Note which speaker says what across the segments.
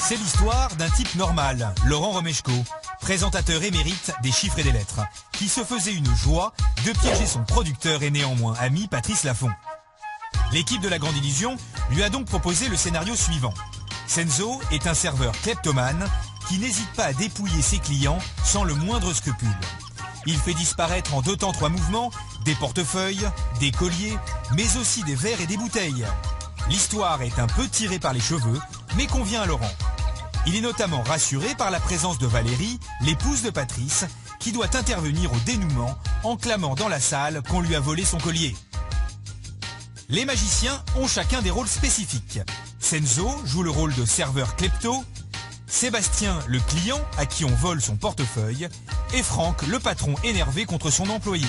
Speaker 1: C'est l'histoire d'un type normal, Laurent Romeshko, présentateur émérite des chiffres et des lettres, qui se faisait une joie de piéger son producteur et néanmoins ami Patrice Laffont. L'équipe de La Grande Illusion lui a donc proposé le scénario suivant. Senzo est un serveur kleptomane qui n'hésite pas à dépouiller ses clients sans le moindre scrupule. Il fait disparaître en 2 temps 3 mouvements des portefeuilles, des colliers, mais aussi des verres et des bouteilles. L'histoire est un peu tirée par les cheveux, mais convient à Laurent. Il est notamment rassuré par la présence de Valérie, l'épouse de Patrice, qui doit intervenir au dénouement en clamant dans la salle qu'on lui a volé son collier. Les magiciens ont chacun des rôles spécifiques. Senzo joue le rôle de serveur klepto, Sébastien le client à qui on vole son portefeuille, et Franck le patron énervé contre son employé.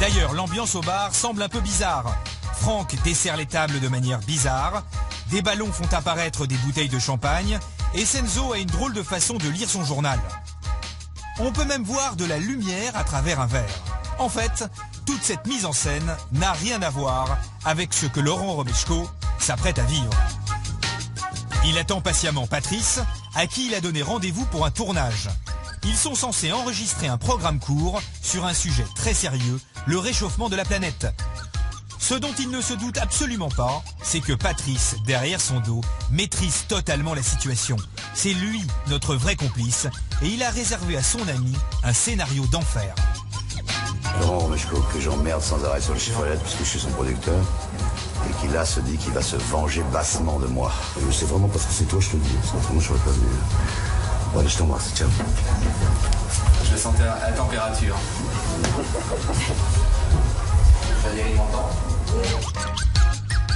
Speaker 1: D'ailleurs, l'ambiance au bar semble un peu bizarre. Franck dessert les tables de manière bizarre, des ballons font apparaître des bouteilles de champagne, et Senzo a une drôle de façon de lire son journal. On peut même voir de la lumière à travers un verre. En fait, toute cette mise en scène n'a rien à voir avec ce que Laurent Romeshko s'apprête à vivre. Il attend patiemment Patrice, à qui il a donné rendez-vous pour un tournage. Ils sont censés enregistrer un programme court sur un sujet très sérieux, le réchauffement de la planète. Ce dont il ne se doute absolument pas, c'est que Patrice, derrière son dos, maîtrise totalement la situation. C'est lui, notre vrai complice, et il a réservé à son ami un scénario d'enfer.
Speaker 2: Laurent Romeshko, que j'emmerde sans arrêt sur le chiffre et lettres parce que je suis son producteur, et qui là se dit qu'il va se venger bassement de moi.
Speaker 3: Je sais vraiment parce que c'est toi, je te le dis. Autrement, je serais pas venu. Bon, allez, je t'embrasse, ciao.
Speaker 4: Je le sentais à la température. Valérie m'entend ?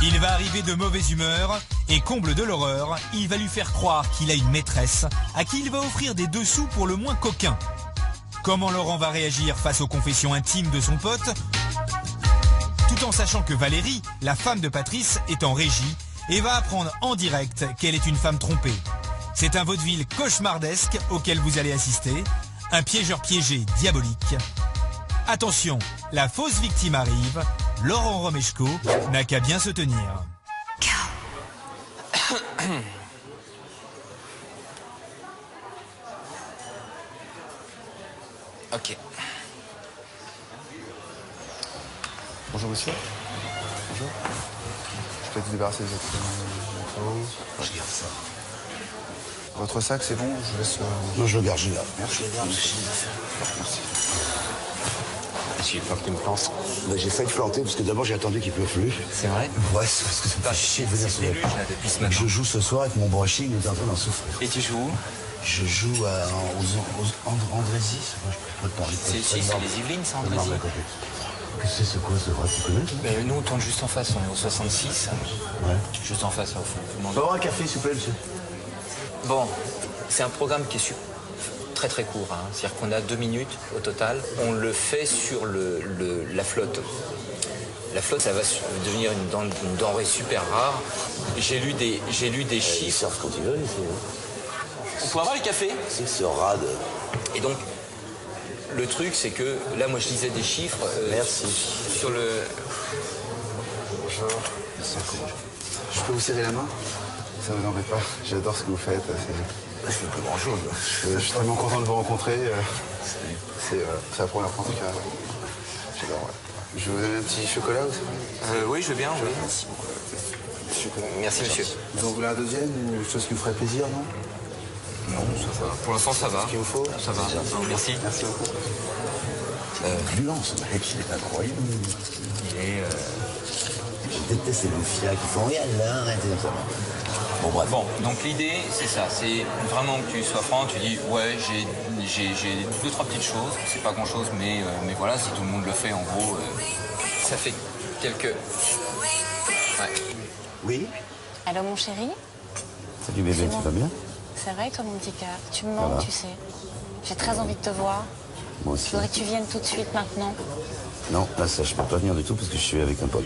Speaker 1: Il va arriver de mauvaise humeur et comble de l'horreur, il va lui faire croire qu'il a une maîtresse à qui il va offrir des dessous pour le moins coquin. Comment Laurent va réagir face aux confessions intimes de son pote, tout en sachant que Valérie, la femme de Patrice, est en régie et va apprendre en direct qu'elle est une femme trompée. C'est un vaudeville cauchemardesque auquel vous allez assister, un piégeur piégé diabolique. Attention, la fausse victime arrive, Laurent Romeshko n'a qu'à bien se tenir.
Speaker 4: Ok.
Speaker 5: Bonjour monsieur. Bonjour. Je peux te débarrasser des autres.
Speaker 3: Je garde ça.
Speaker 5: Votre sac, c'est bon, je vous laisse.
Speaker 3: Non, je le garde, je le garde.
Speaker 5: Merci.
Speaker 3: Je le garde.
Speaker 5: Merci.
Speaker 4: J'ai peur que tu me plantes.
Speaker 3: Bah, j'ai failli te planter parce que d'abord j'ai attendu qu'il pleuve plus.
Speaker 4: C'est vrai ?
Speaker 3: Ouais, c'est parce que ça me fait chier de venir sur le...
Speaker 4: depuis ce matin.
Speaker 3: Je joue ce soir avec mon brushing, il est en train d'en souffrir.
Speaker 4: Et tu joues où ?
Speaker 3: Je joue aux Andrézy. Je peux te parler.
Speaker 4: C'est les Yvelines, ça, Andrézy.
Speaker 3: Qu'est-ce que c'est quoi ce vrai, tu connais ça?
Speaker 4: Nous, on tourne juste en face, on est au 66.
Speaker 3: Ouais.
Speaker 4: Juste en face, au fond.
Speaker 3: On va avoir un café, s'il vous plaît, monsieur.
Speaker 4: Bon, c'est un programme qui est très très court. Hein. C'est-à-dire qu'on a 2 minutes au total. On le fait sur la flotte. La flotte, ça va devenir une denrée super rare. J'ai lu des
Speaker 3: Ils
Speaker 4: chiffres.
Speaker 3: servent quand ils veulent, ici.
Speaker 4: On peut avoir les cafés ?
Speaker 3: C'est ce rade.
Speaker 4: Et donc, le truc, c'est que là, moi, je lisais des chiffres.
Speaker 3: Merci.
Speaker 4: Sur le.
Speaker 5: Bonjour. Je peux vous serrer la main ? Ça vous embête pas. J'adore ce que vous faites.
Speaker 3: Je fais plus grand chose.
Speaker 5: Je suis tellement content de vous rencontrer. C'est la première fois en tout cas. J'adore. Ouais. Je vais vous donner un petit chocolat aussi.
Speaker 4: Oui, je veux bien. Oui.
Speaker 5: Merci beaucoup. Chocolat.
Speaker 4: Merci, monsieur.
Speaker 5: Vous en voulez un deuxième ou quelque chose qui vous ferait plaisir, non?
Speaker 4: Non, ça va. Pour l'instant, ça va.
Speaker 5: Ce qu'il vous faut?
Speaker 4: Ça va. Merci.
Speaker 5: Merci beaucoup.
Speaker 3: Violent, ce mec, il est incroyable.
Speaker 4: Il est.
Speaker 3: Je déteste ces loufias qui font rien là, arrêtez ça. Bon, bref.
Speaker 4: Bon, donc l'idée, c'est ça. C'est vraiment que tu sois franc. Tu dis, ouais, j'ai 2-3 petites choses. C'est pas grand-chose, mais voilà, si tout le monde le fait, en gros, ça fait quelques. Ouais.
Speaker 3: Oui?
Speaker 6: Allô, mon chéri?
Speaker 3: Salut bébé, tu vas bien?
Speaker 6: C'est vrai, toi, mon petit cœur. Tu me manques, tu sais. J'ai très envie de te voir.
Speaker 3: Moi
Speaker 6: Je
Speaker 3: aussi.
Speaker 6: voudrais que tu viennes tout de suite maintenant.
Speaker 3: Non, là, ça, je peux pas venir du tout parce que je suis avec un pote.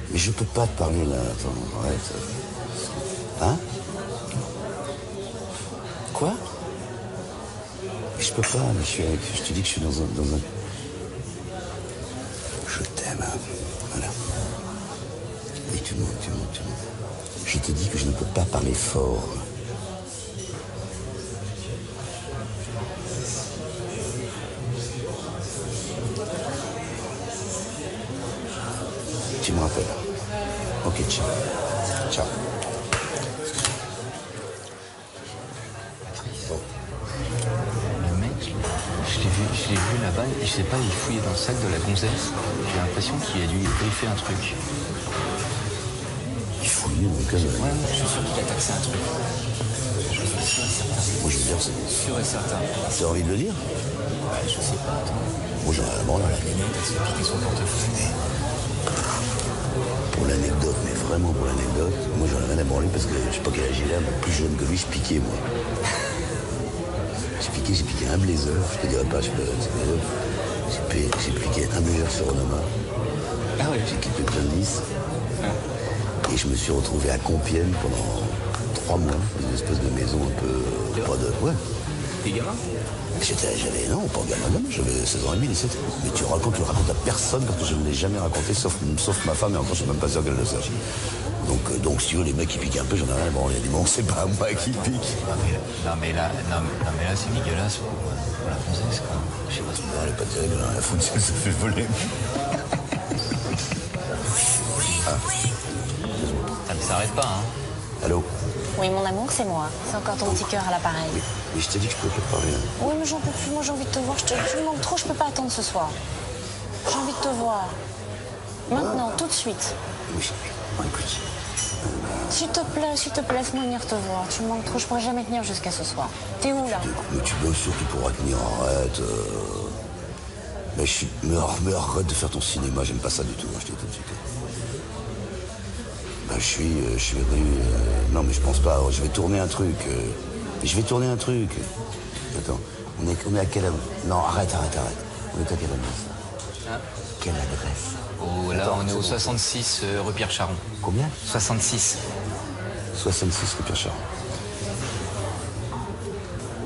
Speaker 3: Mais je peux pas te parler là, attends, arrête. Hein? Quoi? Mais je peux pas, là, je te dis que je suis dans un... Je t'aime, hein. Voilà. Oui. tu mens. Je te dis que je ne peux pas parler fort. Tu me rappelles. Ok, ciao. Ciao. Bon.
Speaker 4: Le mec, je l'ai vu là-bas, et je sais pas, il fouillait dans le sac de la gonzesse. J'ai l'impression qu'il a dû griffer un truc.
Speaker 3: Il fouille, donc...
Speaker 4: Ouais, je suis sûr qu'il a taxé un truc. Je suis sûr et certain.
Speaker 3: Moi, je veux dire, c'est...
Speaker 4: Sûr et certain.
Speaker 3: T'as envie de le dire?
Speaker 4: Ouais, je sais pas, attends.
Speaker 3: Moi, j'en ai la branle.
Speaker 4: La nénette, elle s'est piqué son portefeuille.
Speaker 3: Pour l'anecdote, mais vraiment pour l'anecdote, moi, j'en ai rien à branler parce que je sais pas quel âge il a, mais plus jeune que lui, je piquais, moi. J'ai piqué un blazer, je te dirais pas, j'ai piqué un blazer sur Renoma.
Speaker 4: Ah oui.
Speaker 3: J'ai quitté plein de 10. Et je me suis retrouvé à Compiègne pendant 3 mois, dans une espèce de maison un peu... pas de... Ouais.
Speaker 4: T'es gamin?
Speaker 3: Non, pas gamin, j'avais 16 ans et demi, 17 ans. Mais tu le racontes à personne parce que je ne l'ai jamais raconté, sauf ma femme, et encore je suis même pas sûr qu'elle le sache. Donc si tu veux, les mecs qui piquent un peu, j'en ai rien à branler. Ils bon, c'est pas à moi qui pique.
Speaker 4: Non mais là c'est dégueulasse pour la gonzesse, quoi. Je sais pas.
Speaker 3: Non, elle est pas terrible, elle a rien à foutre si elle se fait voler.
Speaker 4: Ça ne s'arrête pas, hein.
Speaker 3: Allô?
Speaker 6: Oui, mon amour, c'est moi. C'est encore ton petit cœur à l'appareil.
Speaker 3: Mais je t'ai dit que je pouvais pas te parler. Hein.
Speaker 6: Oui, mais j'en peux plus. Moi, j'ai envie de te voir. Tu me manques trop. Je peux pas attendre ce soir. J'ai envie de te voir. Maintenant, tout de suite.
Speaker 3: Oui, bon, écoute.
Speaker 6: S'il te plaît, laisse-moi venir te voir. Tu me manques trop. Je pourrais jamais tenir jusqu'à ce soir. T'es où, là?
Speaker 3: Mais tu bosses sûr, tu pourras tenir, arrête. Mais arrête de faire ton cinéma, j'aime pas ça du tout, hein, je te dis tout de suite. Ben, je suis venu... non, mais je pense pas, je vais tourner un truc. Attends, on est à quelle... Non, arrête. On est à quelle adresse, là?
Speaker 4: Hein?
Speaker 3: Quelle adresse?
Speaker 4: Oh, là,
Speaker 3: Attends,
Speaker 4: on est au
Speaker 3: bon.
Speaker 4: 66 rue Pierre Charon.
Speaker 3: Combien?
Speaker 4: 66.
Speaker 3: 66 rue Pierre Charon.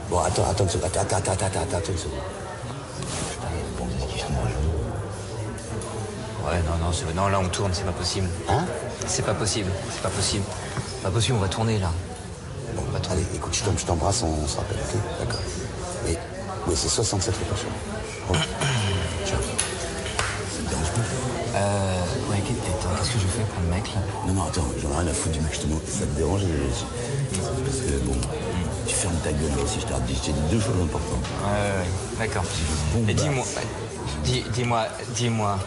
Speaker 3: Bon, attends une seconde. Attends une seconde. Bon, qu'est-ce qu'il mange?
Speaker 4: Ouais, non, là on tourne, c'est pas possible.
Speaker 3: Hein?
Speaker 4: C'est pas possible. Pas possible, on va tourner là.
Speaker 3: Bon, allez, écoute, je t'embrasse, on se rappelle, ok? D'accord. Et, oui, c'est 67 rue Pierre Charon. Bon. Ciao. Ça te dérange pas?
Speaker 4: Ouais, qu'est-ce que je fais pour le mec là?
Speaker 3: Non, attends, j'en ai rien à foutre du mec, je te demande. Ça te dérange? Parce que, bon, tu fermes ta gueule aussi, je t'ai dit 2 choses importantes.
Speaker 4: Ouais, d'accord.
Speaker 3: Bon,
Speaker 4: Mais
Speaker 3: bah.
Speaker 4: dis-moi,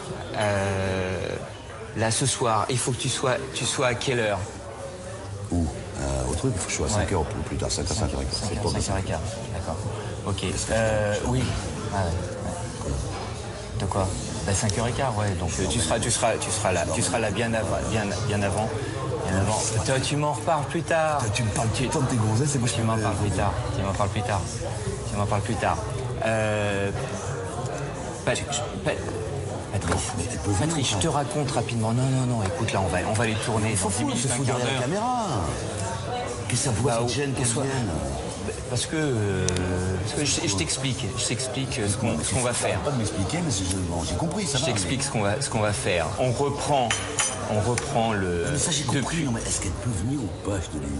Speaker 4: là ce soir, il faut que tu sois à quelle heure?
Speaker 3: Où? Au truc, il faut que je sois à 5h ou plus tard, 5h, 5h15.
Speaker 4: 5h15, d'accord. Ok, oui. Ah, ouais. De quoi? Bah 5h15, ouais, donc tu seras là bien avant. Toi, tu m'en reparles plus tard.
Speaker 3: Tu me parles tout le temps de tes gonzesses, c'est moi qui
Speaker 4: Tu m'en parles plus tard. Patrice, je te raconte rapidement. Non, écoute, là, on va les tourner dans 10 minutes,
Speaker 3: se fout
Speaker 4: un quart
Speaker 3: derrière la
Speaker 4: d'heure.
Speaker 3: caméra. Qu'est-ce que ça pourrait te gêne qu'elle vienne?
Speaker 4: Parce que je t'explique ce qu'on va faire.
Speaker 3: Pas de m'expliquer, mais bon, j'ai compris, ça
Speaker 4: Je
Speaker 3: va.
Speaker 4: t'explique ce qu'on va faire. On reprend le...
Speaker 3: Mais ça, j'ai compris. Non, mais est-ce qu'elle peut venir ou pas, je te dis?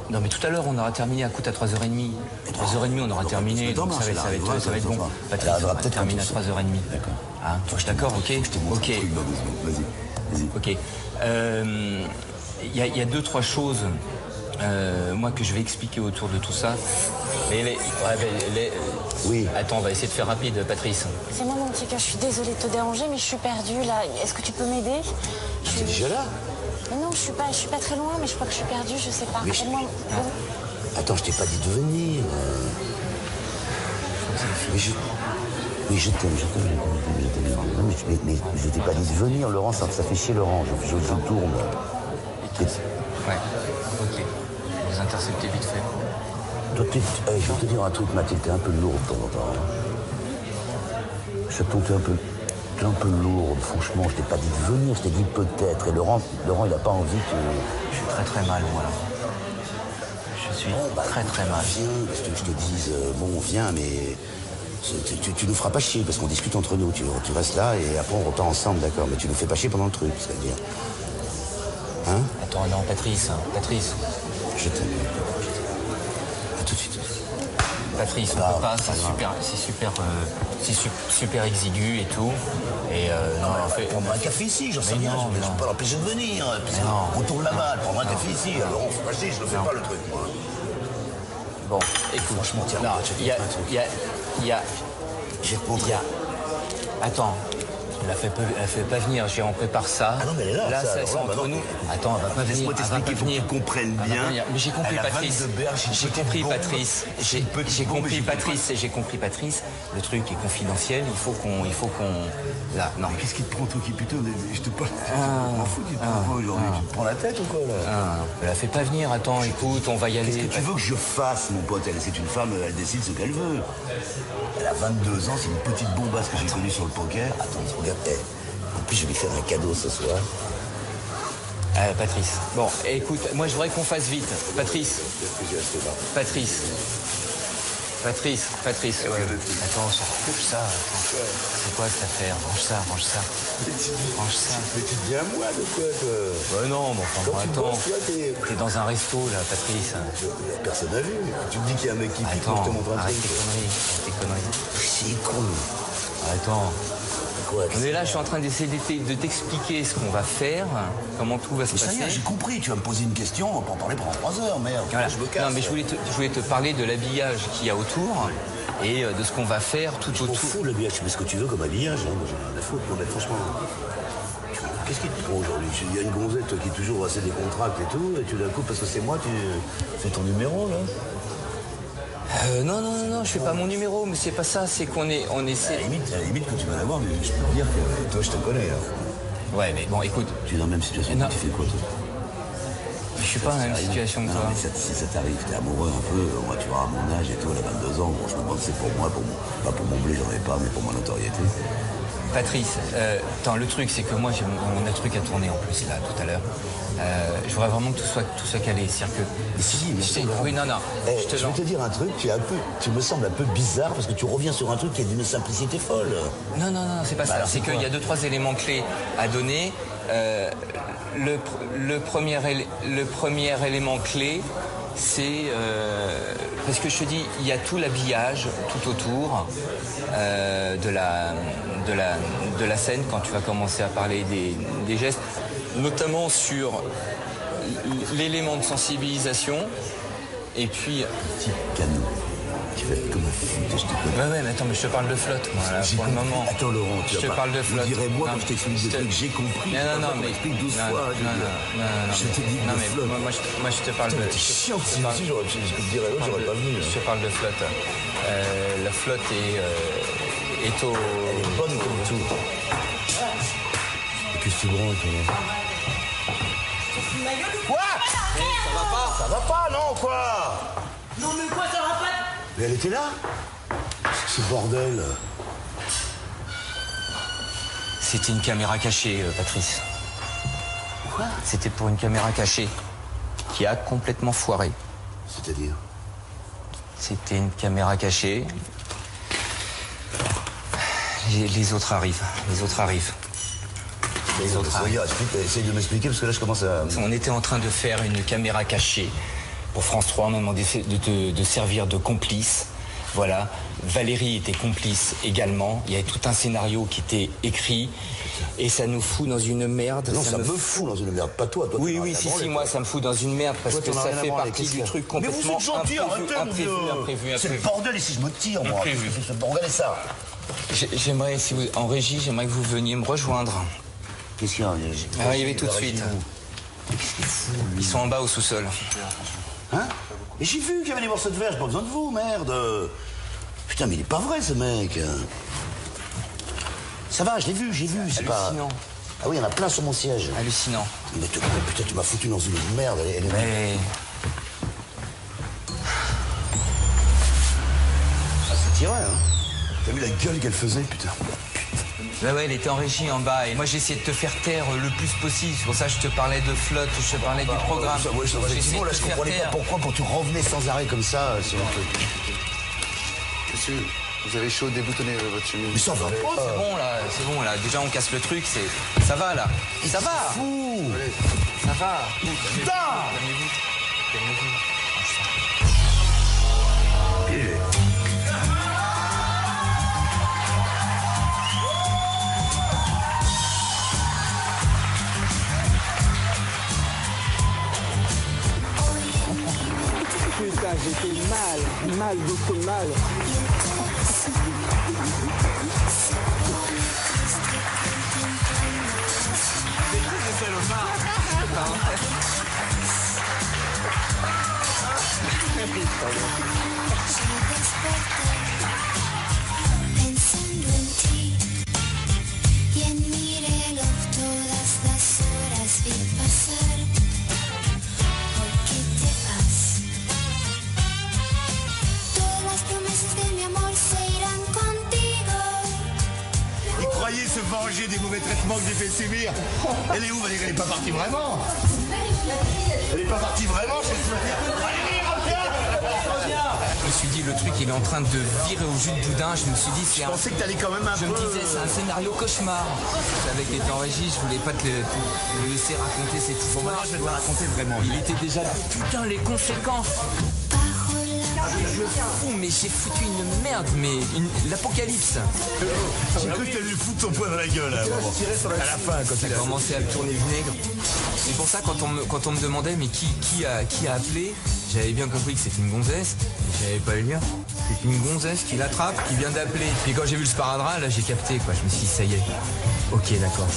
Speaker 4: Non, mais tout à l'heure, on aura terminé à coup à 3h30. À 3h30, on aura terminé, donc ça va être bon. Patrice, on va terminer à 3h30.
Speaker 3: D'accord.
Speaker 4: Hein, d'accord, ok. Ok.
Speaker 3: Vas-y.
Speaker 4: Ok. Il y a 2-3 choses, moi, que je vais expliquer autour de tout ça.
Speaker 3: Oui.
Speaker 4: Attends, on va essayer de faire rapide, Patrice.
Speaker 6: C'est moi, mon petit cœur. Je suis désolée de te déranger, mais je suis perdue, là. Est-ce que tu peux m'aider?
Speaker 3: T'es déjà là?
Speaker 6: Mais non, je suis pas très loin, mais je crois que je suis perdue, je sais pas.
Speaker 3: Mais
Speaker 6: Aide-moi.
Speaker 3: Attends, je t'ai pas dit de venir. Mais je t'aime. Mais je t'ai pas dit de venir, Laurent, ça fait chier Laurent. Je tourne.
Speaker 4: Ouais, ok. Les intercepter vite fait.
Speaker 3: Toi, je vais te dire un truc, Mathilde, t'es un peu lourde de temps en temps. Je trouve que t'es un peu lourde, franchement. Je t'ai pas dit de venir, je t'ai dit peut-être. Et Laurent, il a pas envie que...
Speaker 4: Je suis très mal, moi, là. Je suis très mal.
Speaker 3: Viens, je te dise, viens, mais... Tu nous feras pas chier, parce qu'on discute entre nous. Tu restes là, et après on repart ensemble, d'accord. Mais tu nous fais pas chier pendant le truc, c'est-à-dire...
Speaker 4: attends, non, Patrice.
Speaker 3: Je t'aime. À tout de suite.
Speaker 4: Patrice, on peut pas, c'est super exigu et tout. Et non, en fait...
Speaker 3: Prends-moi un café ici, j'en sais rien, je peux pas l'empêcher de venir. On tourne la balle, prends-moi un café ici. Alors on faut pas chier, je le fais pas le truc, moi.
Speaker 4: Bon, écoute,
Speaker 3: franchement, tiens,
Speaker 4: il y a...
Speaker 3: Je vais te montrer.
Speaker 4: Attends, elle fait pas venir, on prépare ça.
Speaker 3: Ah non, mais elle est là,
Speaker 4: là
Speaker 3: ça,
Speaker 4: c'est
Speaker 3: alors là,
Speaker 4: entre
Speaker 3: bah non.
Speaker 4: nous. Attends, elle va pas venir.
Speaker 3: Laisse-moi t'expliquer, faut que tu comprennes bien.
Speaker 4: Mais j'ai compris,
Speaker 3: Elle a
Speaker 4: Patrice.
Speaker 3: 22 berges,
Speaker 4: J'ai compris, Patrice. J'ai compris, Patrice.
Speaker 3: et
Speaker 4: J'ai compris, Patrice. Le truc est confidentiel. Il faut qu'on. Là, non.
Speaker 3: Qu'est-ce qui te prend, toi, qui putain, je te parle. Je m'en fous, tu te prends quoi aujourd'hui? Tu te prends la tête ou quoi, là?
Speaker 4: Elle la fait pas venir. Attends, écoute, on va y aller.
Speaker 3: Qu'est-ce que tu veux que je fasse, mon pote? C'est une femme, elle décide ce qu'elle veut. Elle a 22 ans, c'est une petite bombasse que j'ai connue sur le poker. Attends, regarde, en plus, je vais lui faire un cadeau ce soir.
Speaker 4: Patrice. Bon, écoute, moi je voudrais qu'on fasse vite. Patrice.
Speaker 3: Qu'est-ce que j'ai acheté là?
Speaker 4: Patrice. Attends, on se recoupe ça. Attends. C'est quoi cette affaire? Range ça.
Speaker 3: Mais tu te dis à moi de quoi, toi?
Speaker 4: Non, mais enfin,
Speaker 3: Quand tu
Speaker 4: attends.
Speaker 3: bosses, toi,
Speaker 4: T'es dans un resto, là, Patrice.
Speaker 3: Personne n'a vu. Tu me dis qu'il y a un mec qui pique, moi
Speaker 4: Attends,
Speaker 3: je te montre un
Speaker 4: arrête
Speaker 3: truc.
Speaker 4: tes conneries.
Speaker 3: C'est con.
Speaker 4: Attends.
Speaker 3: Quoi?
Speaker 4: On est là, je suis en train d'essayer de t'expliquer ce qu'on va faire, comment tout va se
Speaker 3: Mais ça y
Speaker 4: passer.
Speaker 3: est, j'ai compris. Tu vas me poser une question, on va pas en parler pendant 3 heures, merde.
Speaker 4: Voilà.
Speaker 3: Je me casse.
Speaker 4: Non, mais je voulais te parler de l'habillage qu'il y a autour et de ce qu'on va faire tout
Speaker 3: Je m'en
Speaker 4: autour.
Speaker 3: fous de l'habillage, tu mets ce que tu veux comme habillage. Hein. Moi, j'en ai rien à foutre. Non, mais franchement, qu'est-ce qui te prend aujourd'hui? Il y a une gonzette toi, qui est toujours assez décontracte et tout, et tu la coupes parce que c'est moi, tu fais ton numéro, là.
Speaker 4: Non, je fais pas mon numéro, mais c'est pas ça, c'est qu'on essaie.
Speaker 3: À la limite, quand tu vas l'avoir, mais je peux te dire que toi, je te connais, là.
Speaker 4: Ouais, mais bon, écoute,
Speaker 3: Tu es dans la même situation
Speaker 4: Non.
Speaker 3: que tu fais quoi, toi?
Speaker 4: je suis pas dans la même situation que
Speaker 3: Non,
Speaker 4: toi.
Speaker 3: mais si ça t'arrive, t'es amoureux un peu, moi, tu vois, à mon âge et tout, elle a 22 ans, bon, je me demande si c'est pour moi, pas pour mon blé, j'en ai pas, mais pour mon notoriété.
Speaker 4: Patrice, attends, le truc, c'est que moi, on a un truc à tourner en plus, là, tout à l'heure. Je voudrais vraiment que tout soit calé. C'est-à-dire que.
Speaker 3: Mais si, mais c'est
Speaker 4: Oui, non.
Speaker 3: Je vais te dire un truc, tu me sembles un peu bizarre parce que tu reviens sur un truc qui est d'une simplicité folle.
Speaker 4: Non, c'est pas ça.
Speaker 3: alors,
Speaker 4: C'est
Speaker 3: c'est
Speaker 4: qu'il y a 2-3 éléments clés à donner. Le premier élément clé, c'est parce que je te dis, il y a tout l'habillage tout autour de la scène quand tu vas commencer à parler des gestes, notamment sur l'élément de sensibilisation. Et puis,
Speaker 3: Petit canon. Tu vas être comme un fou, je te connais.
Speaker 4: ouais, mais attends, mais je te parle de flotte, moi, là,
Speaker 3: J'ai
Speaker 4: pour le
Speaker 3: compris.
Speaker 4: moment.
Speaker 3: Attends, Laurent, tu
Speaker 4: Je te
Speaker 3: vas
Speaker 4: parle de
Speaker 3: pas
Speaker 4: flotte.
Speaker 3: me dirais moi
Speaker 4: Non,
Speaker 3: quand je t'explique des trucs, j'ai compris.
Speaker 4: Non,
Speaker 3: On
Speaker 4: mais
Speaker 3: m'explique 12
Speaker 4: non,
Speaker 3: fois. Je te dis
Speaker 4: non,
Speaker 3: de
Speaker 4: mais
Speaker 3: flotte.
Speaker 4: moi, je te parle
Speaker 3: Putain,
Speaker 4: de.
Speaker 3: mais t'es chiant, si je te dirais l'autre, j'aurais pas venu.
Speaker 4: Je te parle de flotte. La flotte est au.
Speaker 3: Elle est bonne comme tout. Et qu'est-ce que tu branles, toi? Quoi? Ça va pas, non, quoi?
Speaker 7: Non mais quoi, ça va pas?
Speaker 3: Mais elle était là? Ce bordel.
Speaker 4: C'était une caméra cachée, Patrice.
Speaker 3: Quoi?
Speaker 4: C'était pour une caméra cachée qui a complètement foiré.
Speaker 3: C'est-à-dire?
Speaker 4: C'était une caméra cachée. Les autres arrivent.
Speaker 3: Regarde, essaye de m'expliquer parce que là je commence à...
Speaker 4: On était en train de faire une caméra cachée pour France 3. On m'a demandé de servir de complice. Voilà. Valérie était complice également. Il y avait tout un scénario qui était écrit. Et ça nous fout dans une merde.
Speaker 3: Non, ça me fout dans une merde, pas toi. Toi
Speaker 4: Oui,
Speaker 3: t'en as rien à
Speaker 4: si,
Speaker 3: branler,
Speaker 4: moi
Speaker 3: toi.
Speaker 4: ça me fout dans une merde parce
Speaker 3: Toi,
Speaker 4: que
Speaker 3: t'en as
Speaker 4: ça
Speaker 3: rien à
Speaker 4: fait
Speaker 3: branler,
Speaker 4: partie
Speaker 3: qu'est-ce
Speaker 4: du
Speaker 3: qu'il y a?
Speaker 4: truc
Speaker 3: Mais vous
Speaker 4: complètement
Speaker 3: êtes gentil, arrêtez, mon Dieu.
Speaker 4: imprévu.
Speaker 3: C'est le bordel ici, je me tire, moi.
Speaker 4: Imprévu.
Speaker 3: Regardez ça.
Speaker 4: J'aimerais, si vous, en régie, j'aimerais que vous veniez me rejoindre.
Speaker 3: Qu'est-ce qu'il y a?
Speaker 4: Arrivez tout de suite. Ils sont en bas au sous-sol.
Speaker 3: Hein? Mais j'ai vu qu'il y avait des morceaux de verre, j'ai pas besoin de vous, merde. Putain, mais il est pas vrai, ce mec. Ça va, je l'ai vu, c'est pas...
Speaker 4: Hallucinant.
Speaker 3: Ah oui, il y en a plein sur mon siège.
Speaker 4: Hallucinant.
Speaker 3: Mais putain, tu m'as foutu dans une merde, elle est...
Speaker 4: Mais
Speaker 3: Ah, ça tirait, hein. T'as vu la gueule qu'elle faisait, putain.
Speaker 4: ouais, elle était en régie en bas et moi j'ai essayé de te faire taire le plus possible. C'est pour ça que je te parlais de flotte, je te parlais du programme.
Speaker 3: Ouais,
Speaker 4: J'ai essayé
Speaker 3: effectivement,
Speaker 4: de
Speaker 3: là,
Speaker 4: te
Speaker 3: je
Speaker 4: faire
Speaker 3: comprenais pas
Speaker 4: taire.
Speaker 3: pourquoi tu revenais sans arrêt comme ça sur le truc.
Speaker 5: Monsieur, vous avez chaud, déboutonnez votre chemise.
Speaker 3: Mais ça va pas.
Speaker 4: C'est bon là. Déjà on casse le truc, ça va là. Ça va.
Speaker 3: Fou.
Speaker 4: Ça va.
Speaker 5: Putain!
Speaker 4: Calmez-vous.
Speaker 8: Putain, j'étais mal, beaucoup mal.
Speaker 9: Pensando en ti y en mi reloj todas las horas vi pasar. ¿Por qué te vas? Todas las promesas de mi amor se irán contigo.
Speaker 3: Il croyait se venger des mauvais traitements que j'ai fait subir. Elle est où, Valérie? Elle est pas partie vraiment? Elle est pas partie vraiment? Valérie, reviens!
Speaker 4: Je me suis dit, le truc, il est en train de virer au jus de boudin. Je me suis dit,
Speaker 3: Je pensais que t'allais quand même un peu...
Speaker 4: Je me disais, c'est un scénario cauchemar. Je savais que t'étais en régie, je voulais pas te le laisser raconter cette histoire.
Speaker 3: Bon, maintenant, je vais te la raconter vraiment.
Speaker 4: Il était déjà là. Putain, les conséquences. Je me fous, mais j'ai foutu une merde, mais l'apocalypse.
Speaker 3: J'ai cru que t'allais lui foutre ton poing dans la gueule, à la fin, quand
Speaker 4: Ça a commencé à tourner le vinaigre. C'est pour ça, quand on me demandait, mais qui a appelé, j'avais bien compris que c'était une gonzesse. J'avais pas le lire. C'est une gonzesse qui l'attrape, qui vient d'appeler. Puis quand j'ai vu le sparadrap, là, j'ai capté, quoi. Je me suis dit, ça y est. Ok, d'accord,